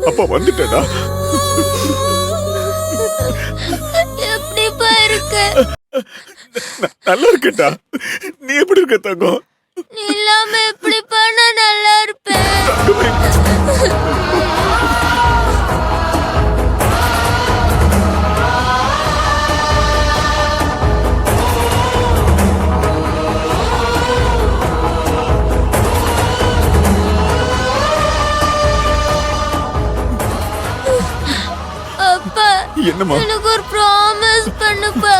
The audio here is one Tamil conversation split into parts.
அப்பா வந்துட்டேடா. எப்படிப்பா இருக்க? நல்லா இருக்கேன்டா. நீ எப்படி இருக்க தங்கம்? நீ இல்லாம எப்படிப்பா நான் நல்லா இருப்பேன்? அப்பா, என்னம்மா? எனக்கு ஒரு ப்ராமிஸ் பண்ணுப்பா.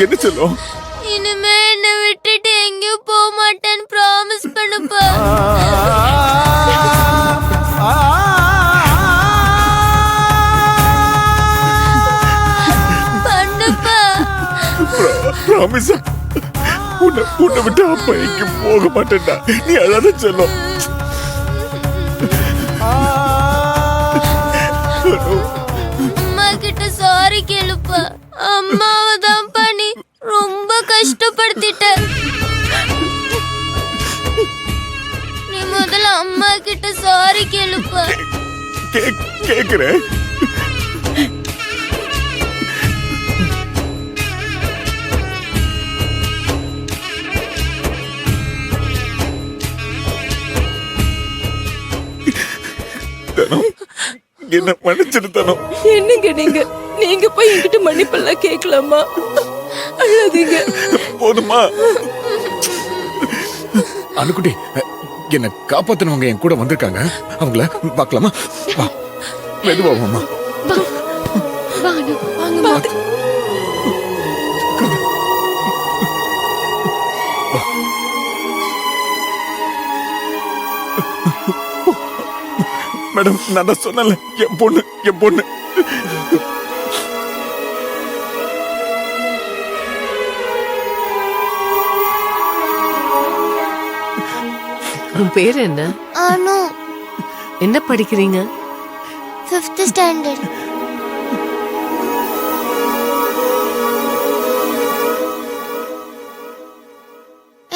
என்ன சொல்லும்? இனிமே என்னை விட்டுட்டு எங்கேயும் போக மாட்டேன்னு ப்ராமிஸ் பண்ணுப்பா. பண்ணுப்பா. ப்ராமிஸா? உன்னை விட்டு அப்பா எங்கேயும் போக மாட்டேன்டா. நீ அழாத சொல்லும். அம்மா கிட்ட சாரி கேளுப்பா. அம்மாவை தான் பண்ணி ரொம்ப கஷ்டப்படுத்திட்ட. நீ முதல்ல அம்மா கிட்ட சாரி கேளுப்பா. கேக்குறேன். என்ன மன்னிச்சிருத்தனும். என்னங்க நீங்க போய் என்கிட்ட மன்னிப்பெல்லாம் கேட்கலாமா? அழாதீங்க. போதுமா? அனுக்குட்டி, என்ன காப்பாத்தினவங்க என் கூட வந்திருக்காங்க. அவங்கள பார்க்கலாமா? வா, மெதுவா வாமா. மேடம், நான் தான் சொன்னல, என் பொண்ணு. உன் பேர் என்ன? அனு. என்ன படிக்கிறீங்க? 5th standard.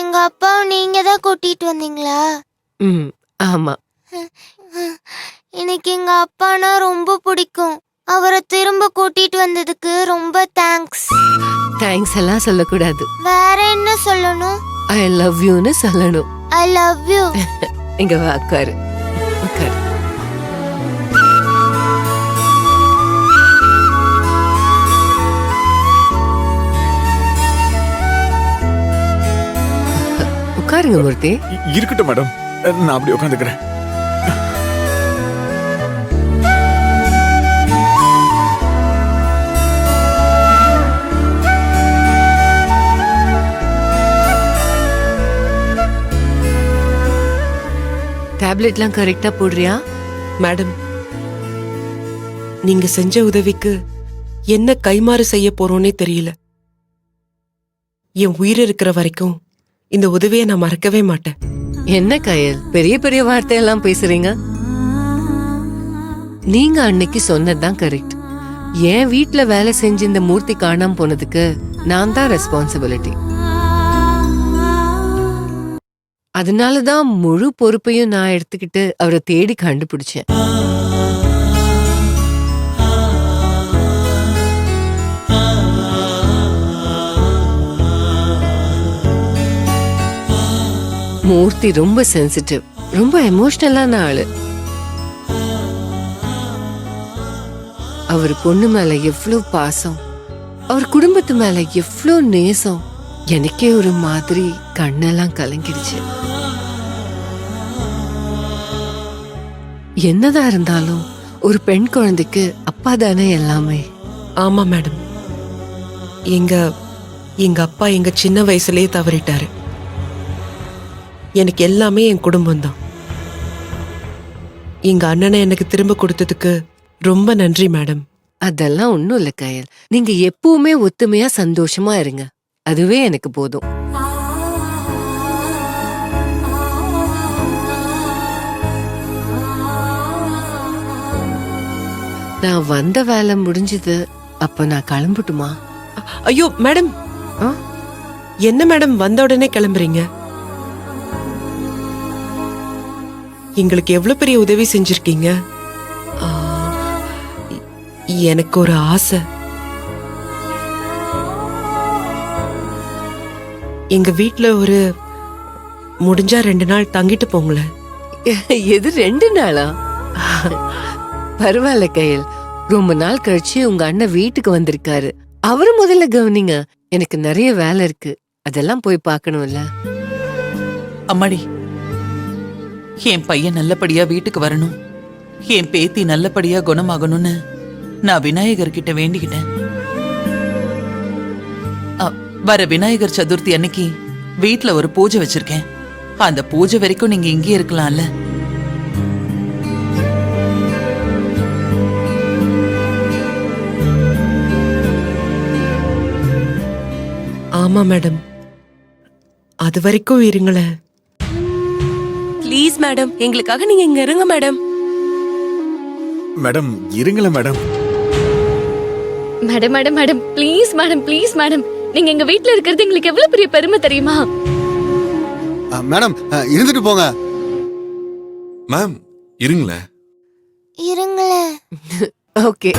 எங்க அப்பாவை நீங்க தான் கூட்டிட்டு வந்தீங்களா? ஆமா. எனக்கு எங்க அப்பானா ரொம்ப பிடிக்கும். அவரை திரும்ப கூட்டிட்டு வந்ததுக்கு ரொம்ப தேங்க்ஸ். தேங்க்ஸ் எல்லாம் சொல்லக்கூடாது. வேற என்ன சொல்லணும்? ஐ லவ் யூன்னு சொல்லணும். I love you. இங்க வா, உட்காரு. உட்காருங்க மூர்த்தி. இருக்கட்டும் மேடம், நான் அப்படி உட்காந்துக்கிறேன். டேப்லெட்லாம் கரெக்டா போடுறியா? மேடம், நீங்க செஞ்ச உதவிக்கு என்ன கைமாறு செய்ய போறோன்னே தெரியல. என் உயிர் இருக்கிற வரைக்கும் இந்த உதவியை நான் மறக்கவே மாட்டேன். என்ன கயல், பெரிய பெரிய வார்த்தையெல்லாம் பேசுறீங்க? நீங்க அன்னைக்கு சொன்னதுதான் கரெக்ட். என் வீட்டுல வேலை செஞ்சு இந்த மூர்த்தி காணாம போனதுக்கு நான் தான் ரெஸ்பான்சிபிலிட்டி. அதனாலதான் முழு பொறுப்பையும் நான் எடுத்துக்கிட்டு அவரை தேடி கண்டுபிடிச்சேன். மூர்த்தி ரொம்ப சென்சிட்டிவ், ரொம்ப எமோஷனலான ஆளு. அவர் பொண்ணு மேல எவ்வளவு பாசம், அவர் குடும்பத்து மேல எவ்வளவு நேசம். எனக்கே ஒரு மாதிரி கண்ணெல்லாம் கலங்கிடுச்சு. என்னதான் இருந்தாலும் ஒரு பெண் குழந்தைக்கு அப்பா தானே எல்லாமே. ஆமா மேடம், எங்க அப்பா எங்க சின்ன வயசுலயே தவறிட்டாரு. எனக்கு எல்லாமே என் குடும்பம் தான். எங்க அண்ணனை எனக்கு திரும்ப கொடுத்ததுக்கு ரொம்ப நன்றி மேடம். அதெல்லாம் ஒண்ணும் இல்ல கயல், நீங்க எப்பவுமே ஒத்துமையா சந்தோஷமா இருங்க, அதுவே எனக்கு போதும். நான் வந்த வேலை முடிஞ்சது, அப்ப நான் கிளம்பட்டுமா? ஐயோ மேடம், ஆ? என்ன மேடம் வந்த உடனே கிளம்புறீங்க? எங்களுக்கு எவ்வளவு பெரிய உதவி செஞ்சிருக்கீங்க. ஆ, எனக்கு ஒரு ஆசை. எங்க வீட்ல ஒரு முடிஞ்சா 2 நாள் தங்கிட்டு போங்களேன். எது 2 நாளா? பரவாயில்ல கையல், ரொம்ப நாள் கழிச்சு உங்க அண்ணன் வீட்டுக்கு வந்திருக்காரு. அவரு முதல்ல கவனிங்க. எனக்கு நிறைய வேலை இருக்கு, அதெல்லாம் போய் பார்க்கணும்ல. அம்மாடி, என் பையன் நல்லபடியா வீட்டுக்கு வரணும், என் பேத்தி நல்லபடியா குணமாகணும்னு நான் விநாயகர் கிட்ட வேண்டிக்கிட்டேன். வர விநாயகர் சதுர்த்தி அன்னைக்கு வீட்ல ஒரு பூஜை வச்சிருக்கேன். அந்த பூஜை வரைக்கும் நீங்க இங்கே இருக்கலாம்ல? ஆமா மேடம், அது வரைக்கும் இருங்களேன். ப்ளீஸ் மேடம், எங்களுக்காக நீங்க இங்க இருங்க மேடம். மேடம் இருங்களேன் madam. Madam madam madam please madam, please madam, நீங்க எங்க வீட்ல இருக்கிறது எங்களுக்கு எவ்வளவு பெரிய பெருமை தெரியுமா? மேடம் இருந்துட்டு போங்க. மேம் இருங்களேன். இருங்களேன். ஓகே.